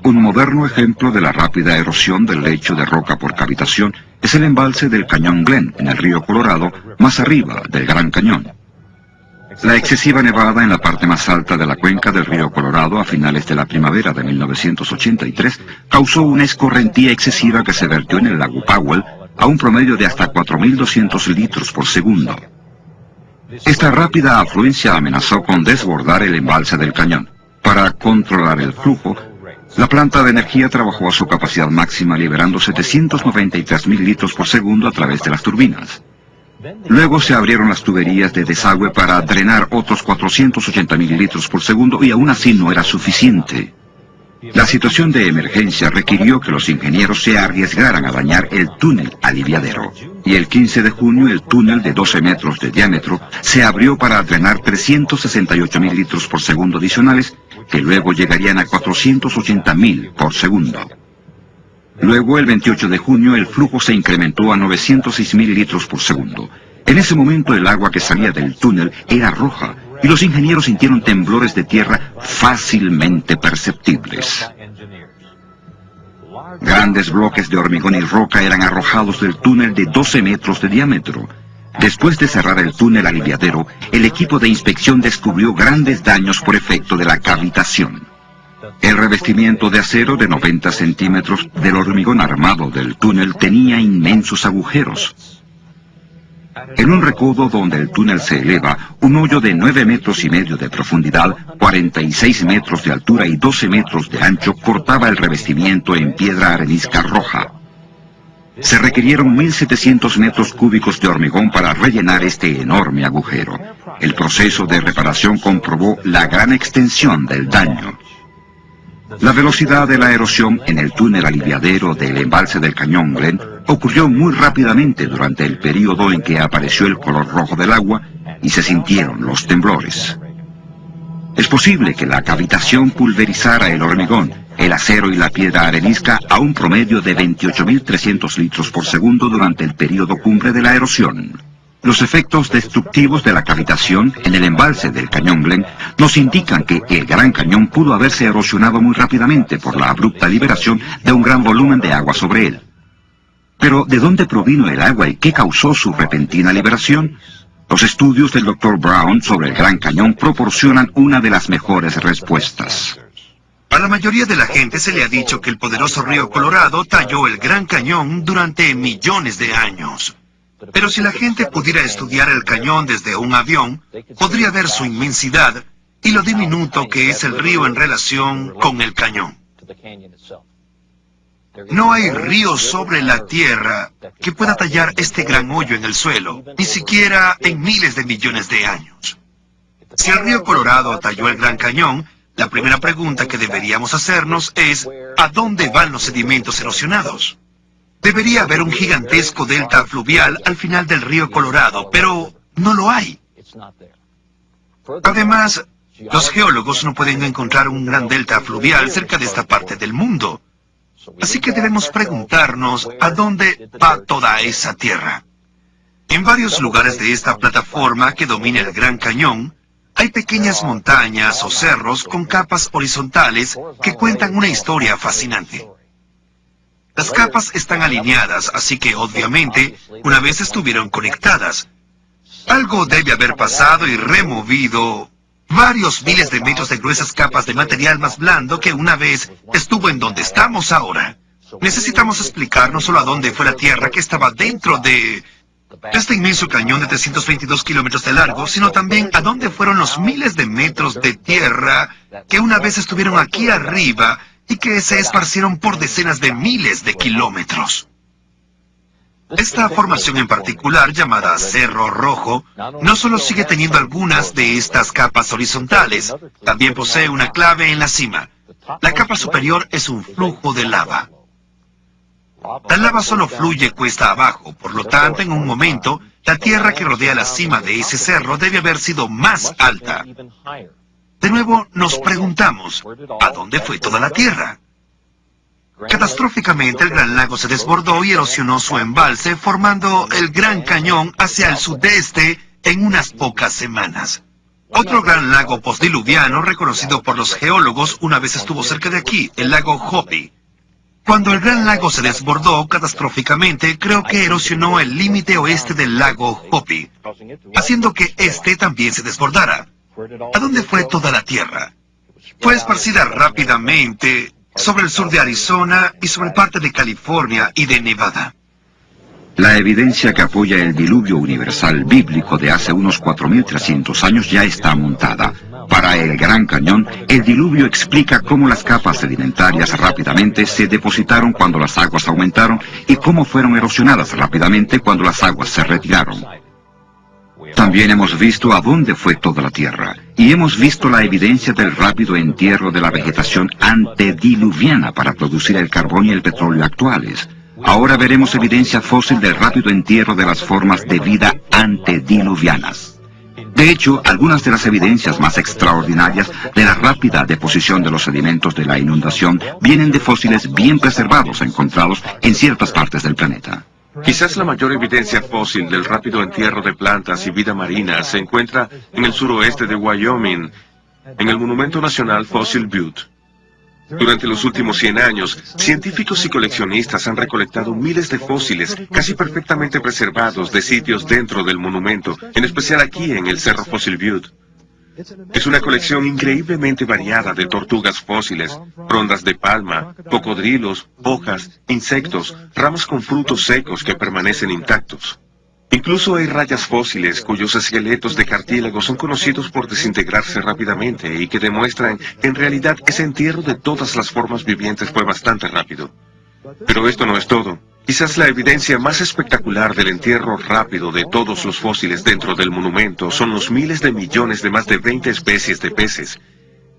Un moderno ejemplo de la rápida erosión del lecho de roca por cavitación es el embalse del Cañón Glen, en el río Colorado, más arriba del Gran Cañón. La excesiva nevada en la parte más alta de la cuenca del río Colorado a finales de la primavera de 1983 causó una escorrentía excesiva que se vertió en el lago Powell a un promedio de hasta 4.200 litros por segundo. Esta rápida afluencia amenazó con desbordar el embalse del cañón. Para controlar el flujo, la planta de energía trabajó a su capacidad máxima liberando 793.000 litros por segundo a través de las turbinas. Luego se abrieron las tuberías de desagüe para drenar otros 480.000 litros por segundo y aún así no era suficiente. La situación de emergencia requirió que los ingenieros se arriesgaran a dañar el túnel aliviadero. Y el 15 de junio el túnel de 12 metros de diámetro se abrió para drenar 368.000 litros por segundo adicionales, que luego llegarían a 480.000 por segundo. Luego, el 28 de junio, el flujo se incrementó a 906.000 litros por segundo. En ese momento el agua que salía del túnel era roja, y los ingenieros sintieron temblores de tierra fácilmente perceptibles. Grandes bloques de hormigón y roca eran arrojados del túnel de 12 metros de diámetro. Después de cerrar el túnel aliviadero, el equipo de inspección descubrió grandes daños por efecto de la cavitación. El revestimiento de acero de 90 centímetros del hormigón armado del túnel tenía inmensos agujeros. En un recodo donde el túnel se eleva, un hoyo de 9 metros y medio de profundidad, 46 metros de altura y 12 metros de ancho cortaba el revestimiento en piedra arenisca roja. Se requirieron 1.700 metros cúbicos de hormigón para rellenar este enorme agujero. El proceso de reparación comprobó la gran extensión del daño. La velocidad de la erosión en el túnel aliviadero del embalse del Cañón Glen ocurrió muy rápidamente durante el período en que apareció el color rojo del agua y se sintieron los temblores. Es posible que la cavitación pulverizara el hormigón, el acero y la piedra arenisca a un promedio de 28.300 litros por segundo durante el período cumbre de la erosión. Los efectos destructivos de la cavitación en el embalse del Cañón Glen nos indican que el Gran Cañón pudo haberse erosionado muy rápidamente por la abrupta liberación de un gran volumen de agua sobre él. Pero, ¿de dónde provino el agua y qué causó su repentina liberación? Los estudios del Dr. Brown sobre el Gran Cañón proporcionan una de las mejores respuestas. A la mayoría de la gente se le ha dicho que el poderoso río Colorado talló el Gran Cañón durante millones de años. Pero si la gente pudiera estudiar el cañón desde un avión, podría ver su inmensidad y lo diminuto que es el río en relación con el cañón. No hay río sobre la tierra que pueda tallar este gran hoyo en el suelo, ni siquiera en miles de millones de años. Si el río Colorado talló el Gran Cañón, la primera pregunta que deberíamos hacernos es, ¿a dónde van los sedimentos erosionados? Debería haber un gigantesco delta fluvial al final del río Colorado, pero no lo hay. Además, los geólogos no pueden encontrar un gran delta fluvial cerca de esta parte del mundo. Así que debemos preguntarnos a dónde va toda esa tierra. En varios lugares de esta plataforma que domina el Gran Cañón, hay pequeñas montañas o cerros con capas horizontales que cuentan una historia fascinante. Las capas están alineadas, así que obviamente una vez estuvieron conectadas. Algo debe haber pasado y removido varios miles de metros de gruesas capas de material más blando que una vez estuvo en donde estamos ahora. Necesitamos explicar no solo a dónde fue la Tierra que estaba dentro de este inmenso cañón de 322 kilómetros de largo, sino también a dónde fueron los miles de metros de tierra que una vez estuvieron aquí arriba y que se esparcieron por decenas de miles de kilómetros. Esta formación en particular, llamada Cerro Rojo, no solo sigue teniendo algunas de estas capas horizontales, también posee una clave en la cima. La capa superior es un flujo de lava. La lava solo fluye cuesta abajo, por lo tanto, en un momento, la tierra que rodea la cima de ese cerro debe haber sido más alta. De nuevo, nos preguntamos, ¿a dónde fue toda la tierra? Catastróficamente, el Gran Lago se desbordó y erosionó su embalse, formando el Gran Cañón hacia el sudeste en unas pocas semanas. Otro gran lago postdiluviano, reconocido por los geólogos, una vez estuvo cerca de aquí, el lago Hopi. Cuando el Gran Lago se desbordó catastróficamente, creo que erosionó el límite oeste del lago Hopi, haciendo que este también se desbordara. ¿A dónde fue toda la tierra? Fue esparcida rápidamente sobre el sur de Arizona y sobre parte de California y de Nevada. La evidencia que apoya el diluvio universal bíblico de hace unos 4.300 años ya está montada. Para el Gran Cañón, el diluvio explica cómo las capas sedimentarias rápidamente se depositaron cuando las aguas aumentaron y cómo fueron erosionadas rápidamente cuando las aguas se retiraron. También hemos visto a dónde fue toda la Tierra, y hemos visto la evidencia del rápido entierro de la vegetación antediluviana para producir el carbón y el petróleo actuales. Ahora veremos evidencia fósil del rápido entierro de las formas de vida antediluvianas. De hecho, algunas de las evidencias más extraordinarias de la rápida deposición de los sedimentos de la inundación vienen de fósiles bien preservados encontrados en ciertas partes del planeta. Quizás la mayor evidencia fósil del rápido entierro de plantas y vida marina se encuentra en el suroeste de Wyoming, en el Monumento Nacional Fossil Butte. Durante los últimos 100 años, científicos y coleccionistas han recolectado miles de fósiles casi perfectamente preservados de sitios dentro del monumento, en especial aquí en el Cerro Fossil Butte. Es una colección increíblemente variada de tortugas fósiles, frondas de palma, cocodrilos, hojas, insectos, ramas con frutos secos que permanecen intactos. Incluso hay rayas fósiles cuyos esqueletos de cartílago son conocidos por desintegrarse rápidamente y que demuestran que en realidad ese entierro de todas las formas vivientes fue bastante rápido. Pero esto no es todo. Quizás la evidencia más espectacular del entierro rápido de todos los fósiles dentro del monumento son los miles de millones de más de 20 especies de peces.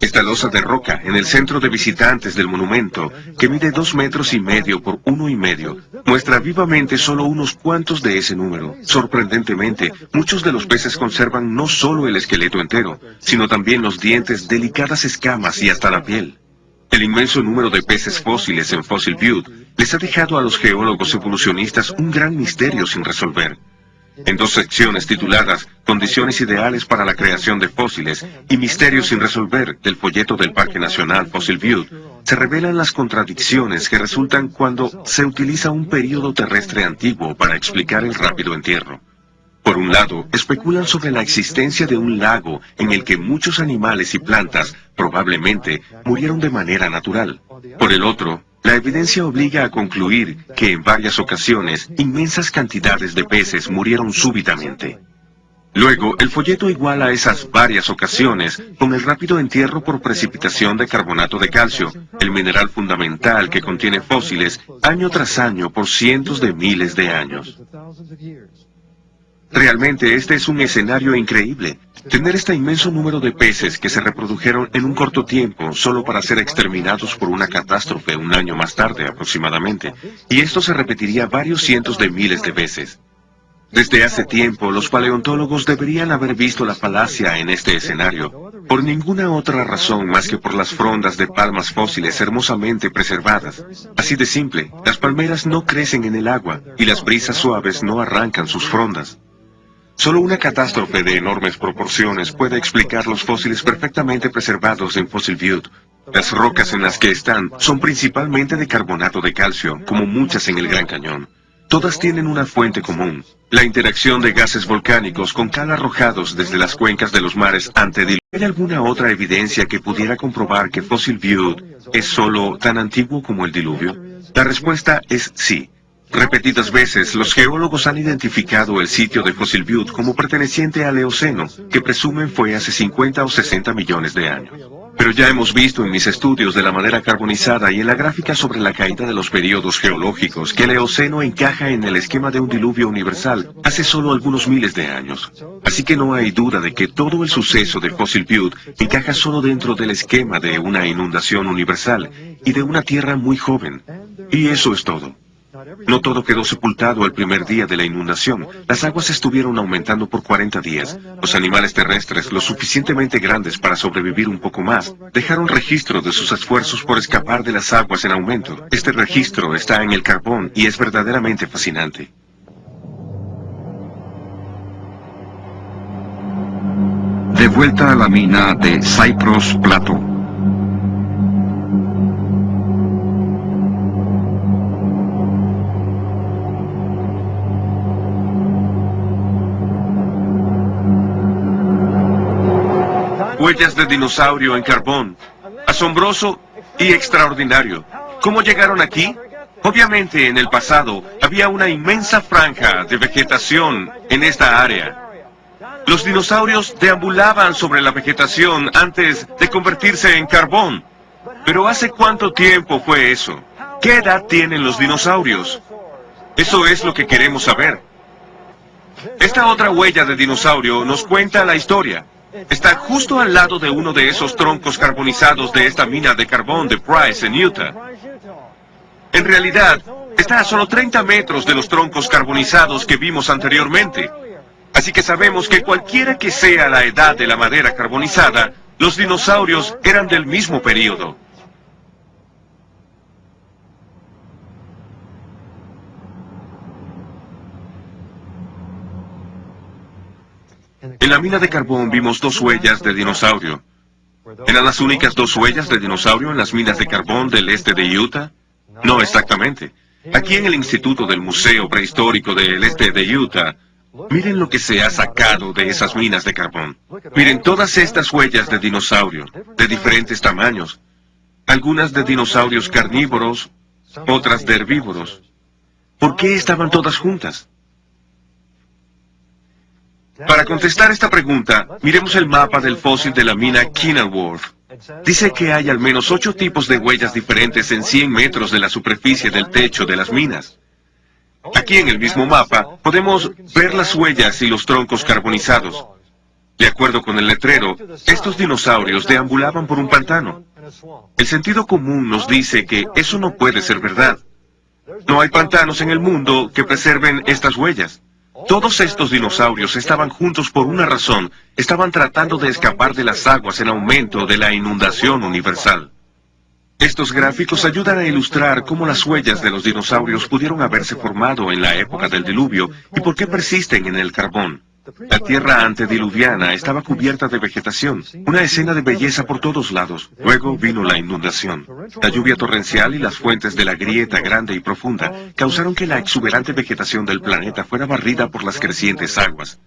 Esta losa de roca en el centro de visitantes del monumento, que mide 2,5 metros por 1,5 metros, muestra vivamente solo unos cuantos de ese número. Sorprendentemente, muchos de los peces conservan no solo el esqueleto entero, sino también los dientes, delicadas escamas y hasta la piel. El inmenso número de peces fósiles en Fossil Butte les ha dejado a los geólogos evolucionistas un gran misterio sin resolver. En 2 secciones tituladas Condiciones ideales para la creación de fósiles y Misterios sin resolver del folleto del Parque Nacional Fossil Butte, se revelan las contradicciones que resultan cuando se utiliza un período terrestre antiguo para explicar el rápido entierro. Por un lado, especulan sobre la existencia de un lago en el que muchos animales y plantas probablemente murieron de manera natural. Por el otro, la evidencia obliga a concluir que en varias ocasiones inmensas cantidades de peces murieron súbitamente. Luego, el folleto iguala a esas varias ocasiones con el rápido entierro por precipitación de carbonato de calcio, el mineral fundamental que contiene fósiles año tras año por cientos de miles de años. Realmente este es un escenario increíble. Tener este inmenso número de peces que se reprodujeron en un corto tiempo solo para ser exterminados por una catástrofe un año más tarde aproximadamente, y esto se repetiría varios cientos de miles de veces. Desde hace tiempo, los paleontólogos deberían haber visto la falacia en este escenario, por ninguna otra razón más que por las frondas de palmas fósiles hermosamente preservadas. Así de simple, las palmeras no crecen en el agua, y las brisas suaves no arrancan sus frondas. Solo una catástrofe de enormes proporciones puede explicar los fósiles perfectamente preservados en Fossil Butte. Las rocas en las que están son principalmente de carbonato de calcio, como muchas en el Gran Cañón. Todas tienen una fuente común: la interacción de gases volcánicos con cal arrojados desde las cuencas de los mares antediluvianos. ¿Hay alguna otra evidencia que pudiera comprobar que Fossil Butte es solo tan antiguo como el diluvio? La respuesta es sí. Repetidas veces, los geólogos han identificado el sitio de Fossil Butte como perteneciente al Eoceno, que presumen fue hace 50 o 60 millones de años. Pero ya hemos visto en mis estudios de la madera carbonizada y en la gráfica sobre la caída de los periodos geológicos que el Eoceno encaja en el esquema de un diluvio universal hace solo algunos miles de años. Así que no hay duda de que todo el suceso de Fossil Butte encaja solo dentro del esquema de una inundación universal y de una Tierra muy joven. Y eso es todo. No todo quedó sepultado el primer día de la inundación. Las aguas estuvieron aumentando por 40 días. Los animales terrestres, lo suficientemente grandes para sobrevivir un poco más, dejaron registro de sus esfuerzos por escapar de las aguas en aumento. Este registro está en el carbón y es verdaderamente fascinante. De vuelta a la mina de Cypress Plateau. Huellas de dinosaurio en carbón. Asombroso y extraordinario. ¿Cómo llegaron aquí? Obviamente, en el pasado, había una inmensa franja de vegetación en esta área. Los dinosaurios deambulaban sobre la vegetación antes de convertirse en carbón. Pero ¿hace cuánto tiempo fue eso? ¿Qué edad tienen los dinosaurios? Eso es lo que queremos saber. Esta otra huella de dinosaurio nos cuenta la historia. Está justo al lado de uno de esos troncos carbonizados de esta mina de carbón de Price en Utah. En realidad, está a solo 30 metros de los troncos carbonizados que vimos anteriormente. Así que sabemos que cualquiera que sea la edad de la madera carbonizada, los dinosaurios eran del mismo período. En la mina de carbón vimos dos huellas de dinosaurio. ¿Eran las únicas dos huellas de dinosaurio en las minas de carbón del este de Utah? No exactamente. Aquí en el Instituto del Museo Prehistórico del Este de Utah, miren lo que se ha sacado de esas minas de carbón. Miren todas estas huellas de dinosaurio, de diferentes tamaños. Algunas de dinosaurios carnívoros, otras de herbívoros. ¿Por qué estaban todas juntas? Para contestar esta pregunta, miremos el mapa del fósil de la mina Kenilworth. Dice que hay al menos 8 tipos de huellas diferentes en 100 metros de la superficie del techo de las minas. Aquí en el mismo mapa podemos ver las huellas y los troncos carbonizados. De acuerdo con el letrero, estos dinosaurios deambulaban por un pantano. El sentido común nos dice que eso no puede ser verdad. No hay pantanos en el mundo que preserven estas huellas. Todos estos dinosaurios estaban juntos por una razón. Estaban tratando de escapar de las aguas en aumento de la inundación universal. Estos gráficos ayudan a ilustrar cómo las huellas de los dinosaurios pudieron haberse formado en la época del diluvio y por qué persisten en el carbón. La tierra antediluviana estaba cubierta de vegetación, una escena de belleza por todos lados. Luego vino la inundación. La lluvia torrencial y las fuentes de la grieta grande y profunda causaron que la exuberante vegetación del planeta fuera barrida por las crecientes aguas.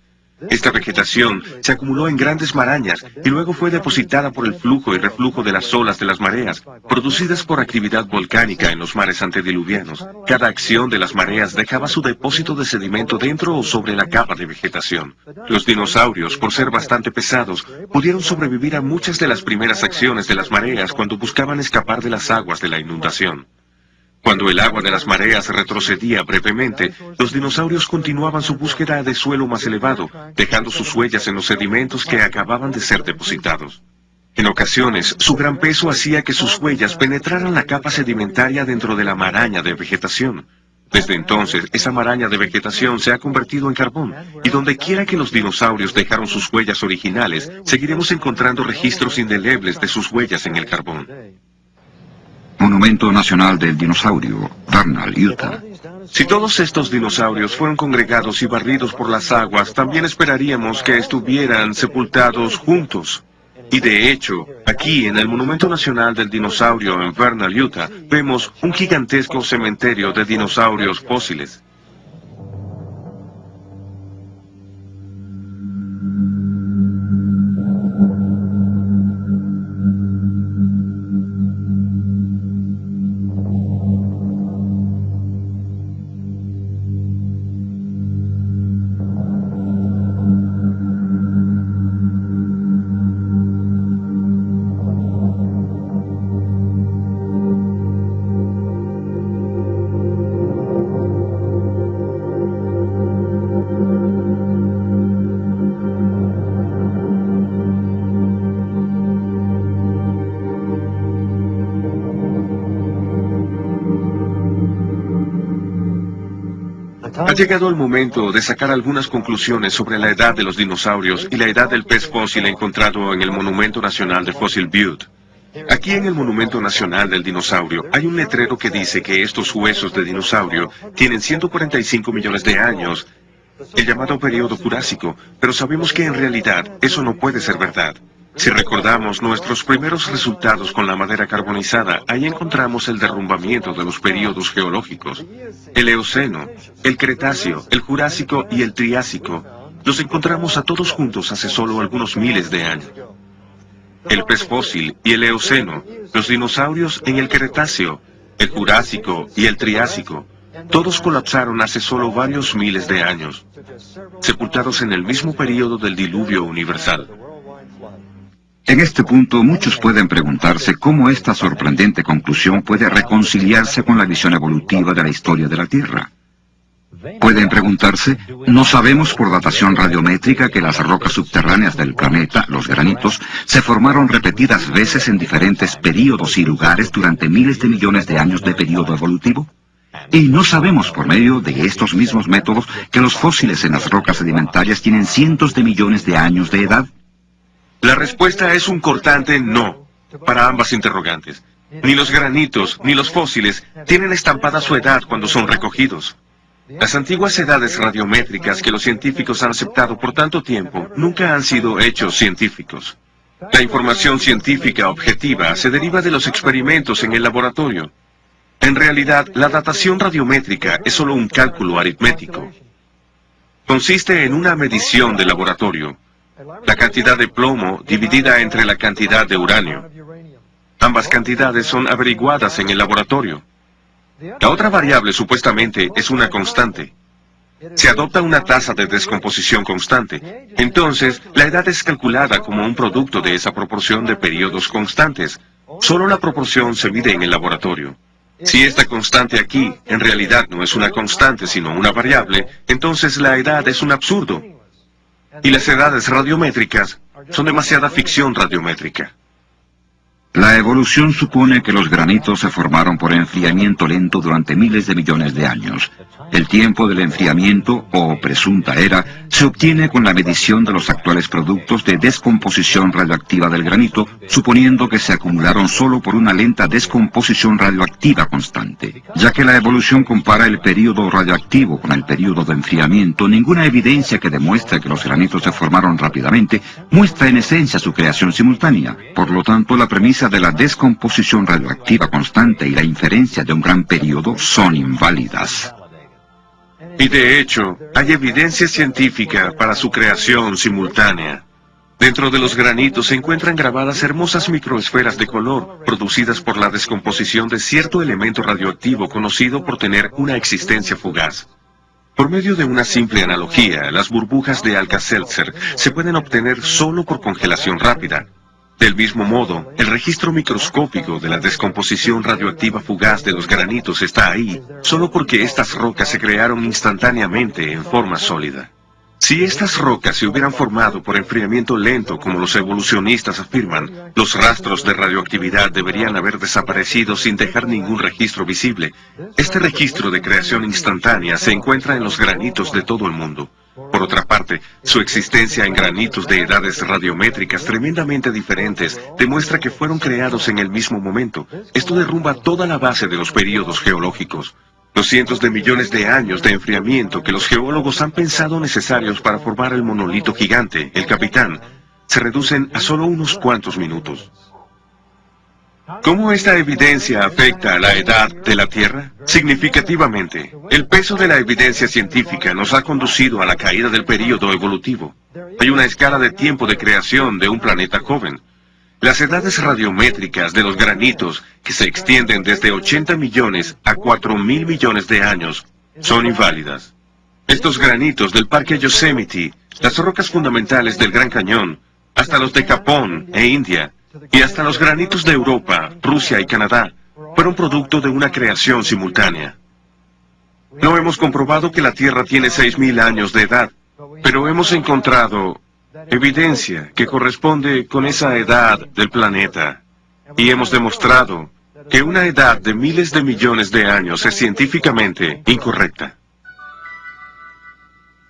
Esta vegetación se acumuló en grandes marañas y luego fue depositada por el flujo y reflujo de las olas de las mareas, producidas por actividad volcánica en los mares antediluvianos. Cada acción de las mareas dejaba su depósito de sedimento dentro o sobre la capa de vegetación. Los dinosaurios, por ser bastante pesados, pudieron sobrevivir a muchas de las primeras acciones de las mareas cuando buscaban escapar de las aguas de la inundación. Cuando el agua de las mareas retrocedía brevemente, los dinosaurios continuaban su búsqueda de suelo más elevado, dejando sus huellas en los sedimentos que acababan de ser depositados. En ocasiones, su gran peso hacía que sus huellas penetraran la capa sedimentaria dentro de la maraña de vegetación. Desde entonces, esa maraña de vegetación se ha convertido en carbón, y donde quiera que los dinosaurios dejaron sus huellas originales, seguiremos encontrando registros indelebles de sus huellas en el carbón. Monumento Nacional del Dinosaurio, Vernal, Utah. Si todos estos dinosaurios fueron congregados y barridos por las aguas, también esperaríamos que estuvieran sepultados juntos. Y de hecho, aquí en el Monumento Nacional del Dinosaurio en Vernal, Utah, vemos un gigantesco cementerio de dinosaurios fósiles. Ha llegado el momento de sacar algunas conclusiones sobre la edad de los dinosaurios y la edad del pez fósil encontrado en el Monumento Nacional de Fossil Butte. Aquí en el Monumento Nacional del Dinosaurio hay un letrero que dice que estos huesos de dinosaurio tienen 145 millones de años, el llamado periodo Jurásico, pero sabemos que en realidad eso no puede ser verdad. Si recordamos nuestros primeros resultados con la madera carbonizada, ahí encontramos el derrumbamiento de los períodos geológicos. El Eoceno, el Cretáceo, el Jurásico y el Triásico, los encontramos a todos juntos hace solo algunos miles de años. El pez fósil y el Eoceno, los dinosaurios en el Cretáceo, el Jurásico y el Triásico, todos colapsaron hace solo varios miles de años, sepultados en el mismo período del diluvio universal. En este punto, muchos pueden preguntarse cómo esta sorprendente conclusión puede reconciliarse con la visión evolutiva de la historia de la Tierra. Pueden preguntarse, ¿no sabemos por datación radiométrica que las rocas subterráneas del planeta, los granitos, se formaron repetidas veces en diferentes períodos y lugares durante miles de millones de años de período evolutivo? ¿Y no sabemos por medio de estos mismos métodos que los fósiles en las rocas sedimentarias tienen cientos de millones de años de edad? La respuesta es un cortante no para ambas interrogantes. Ni los granitos ni los fósiles tienen estampada su edad cuando son recogidos. Las antiguas edades radiométricas que los científicos han aceptado por tanto tiempo nunca han sido hechos científicos. La información científica objetiva se deriva de los experimentos en el laboratorio. En realidad, la datación radiométrica es solo un cálculo aritmético. Consiste en una medición de laboratorio. La cantidad de plomo dividida entre la cantidad de uranio. Ambas cantidades son averiguadas en el laboratorio. La otra variable supuestamente es una constante. Se adopta una tasa de descomposición constante. Entonces, la edad es calculada como un producto de esa proporción de periodos constantes. Solo la proporción se mide en el laboratorio. Si esta constante aquí en realidad no es una constante sino una variable, entonces la edad es un absurdo. Y las edades radiométricas son demasiada ficción radiométrica. La evolución supone que los granitos se formaron por enfriamiento lento durante miles de millones de años. El tiempo del enfriamiento, o presunta era, se obtiene con la medición de los actuales productos de descomposición radioactiva del granito, suponiendo que se acumularon solo por una lenta descomposición radioactiva constante. Ya que la evolución compara el período radioactivo con el período de enfriamiento, ninguna evidencia que demuestre que los granitos se formaron rápidamente muestra en esencia su creación simultánea. Por lo tanto, la premisa de la descomposición radioactiva constante y la inferencia de un gran período son inválidas. Y de hecho, hay evidencia científica para su creación simultánea. Dentro de los granitos se encuentran grabadas hermosas microesferas de color, producidas por la descomposición de cierto elemento radioactivo conocido por tener una existencia fugaz. Por medio de una simple analogía, las burbujas de Alka-Seltzer se pueden obtener solo por congelación rápida. Del mismo modo, el registro microscópico de la descomposición radioactiva fugaz de los granitos está ahí, solo porque estas rocas se crearon instantáneamente en forma sólida. Si estas rocas se hubieran formado por enfriamiento lento, como los evolucionistas afirman, los rastros de radioactividad deberían haber desaparecido sin dejar ningún registro visible. Este registro de creación instantánea se encuentra en los granitos de todo el mundo. Por otra parte, su existencia en granitos de edades radiométricas tremendamente diferentes demuestra que fueron creados en el mismo momento. Esto derrumba toda la base de los períodos geológicos. Los cientos de millones de años de enfriamiento que los geólogos han pensado necesarios para formar el monolito gigante, el Capitán, se reducen a solo unos cuantos minutos. ¿Cómo esta evidencia afecta a la edad de la Tierra? Significativamente, el peso de la evidencia científica nos ha conducido a la caída del período evolutivo. Hay una escala de tiempo de creación de un planeta joven. Las edades radiométricas de los granitos, que se extienden desde 80 millones a 4.000 millones de años, son inválidas. Estos granitos del Parque Yosemite, las rocas fundamentales del Gran Cañón, hasta los de Japón e India, y hasta los granitos de Europa, Rusia y Canadá, fueron producto de una creación simultánea. No hemos comprobado que la Tierra tiene 6.000 años de edad, pero hemos encontrado evidencia que corresponde con esa edad del planeta, y hemos demostrado que una edad de miles de millones de años es científicamente incorrecta.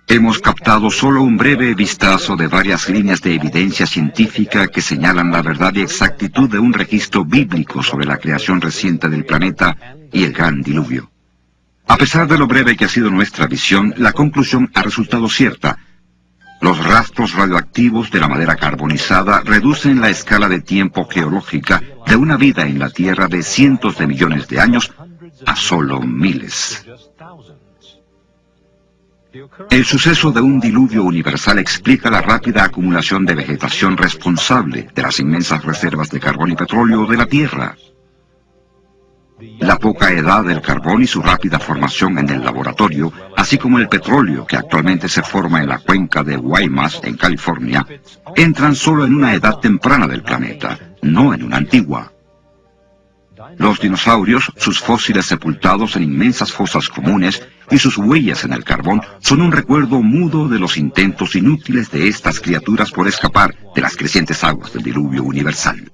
Hemos captado solo un breve vistazo de varias líneas de evidencia científica que señalan la verdad y exactitud de un registro bíblico sobre la creación reciente del planeta y el gran diluvio. A pesar de lo breve que ha sido nuestra visión, la conclusión ha resultado cierta. Los rastros radioactivos de la madera carbonizada reducen la escala de tiempo geológica de una vida en la Tierra de cientos de millones de años a solo miles. El suceso de un diluvio universal explica la rápida acumulación de vegetación responsable de las inmensas reservas de carbón y petróleo de la Tierra. La poca edad del carbón y su rápida formación en el laboratorio, así como el petróleo que actualmente se forma en la cuenca de Guaymas, en California, entran solo en una edad temprana del planeta, no en una antigua. Los dinosaurios, sus fósiles sepultados en inmensas fosas comunes y sus huellas en el carbón son un recuerdo mudo de los intentos inútiles de estas criaturas por escapar de las crecientes aguas del diluvio universal.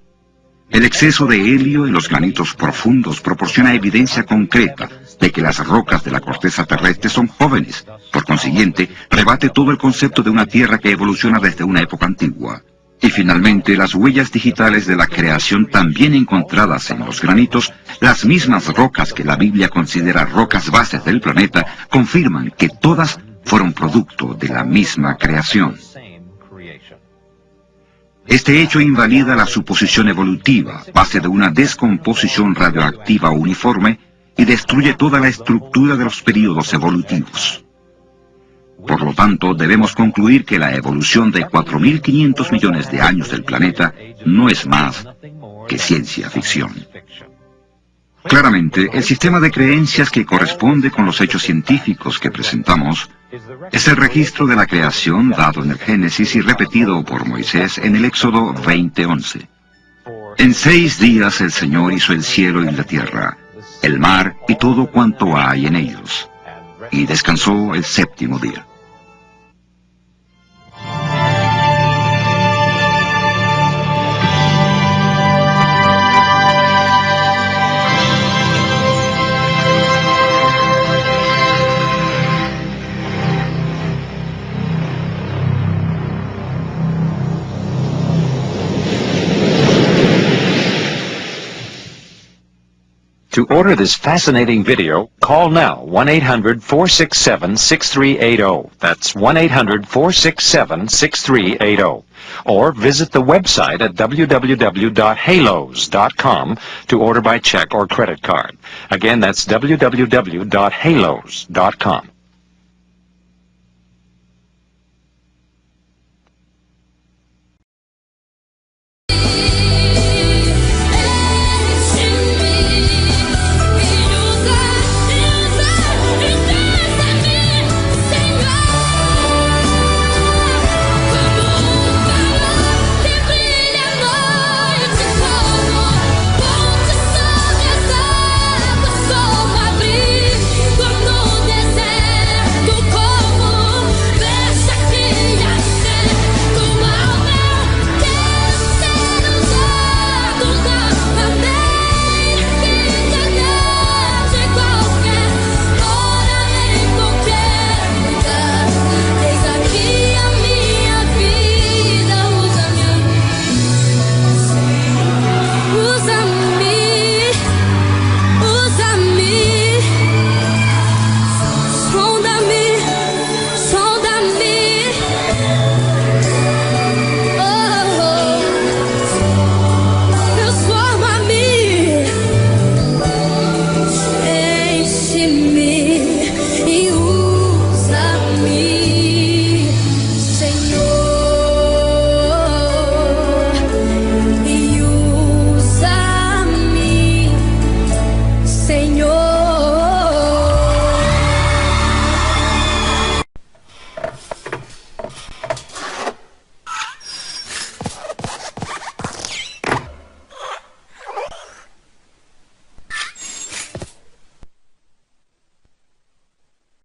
El exceso de helio en los granitos profundos proporciona evidencia concreta de que las rocas de la corteza terrestre son jóvenes. Por consiguiente, rebate todo el concepto de una Tierra que evoluciona desde una época antigua. Y finalmente, las huellas digitales de la creación también encontradas en los granitos, las mismas rocas que la Biblia considera rocas bases del planeta, confirman que todas fueron producto de la misma creación. Este hecho invalida la suposición evolutiva, base de una descomposición radioactiva uniforme, y destruye toda la estructura de los períodos evolutivos. Por lo tanto, debemos concluir que la evolución de 4.500 millones de años del planeta no es más que ciencia ficción. Claramente, el sistema de creencias que corresponde con los hechos científicos que presentamos es el registro de la creación dado en el Génesis y repetido por Moisés en el Éxodo 20:11. En 6 días el Señor hizo el cielo y la tierra, el mar y todo cuanto hay en ellos, y descansó el 7º día. To order this fascinating video, call now 1-800-467-6380. That's 1-800-467-6380. Or visit the website at www.halos.com to order by check or credit card. Again, that's www.halos.com.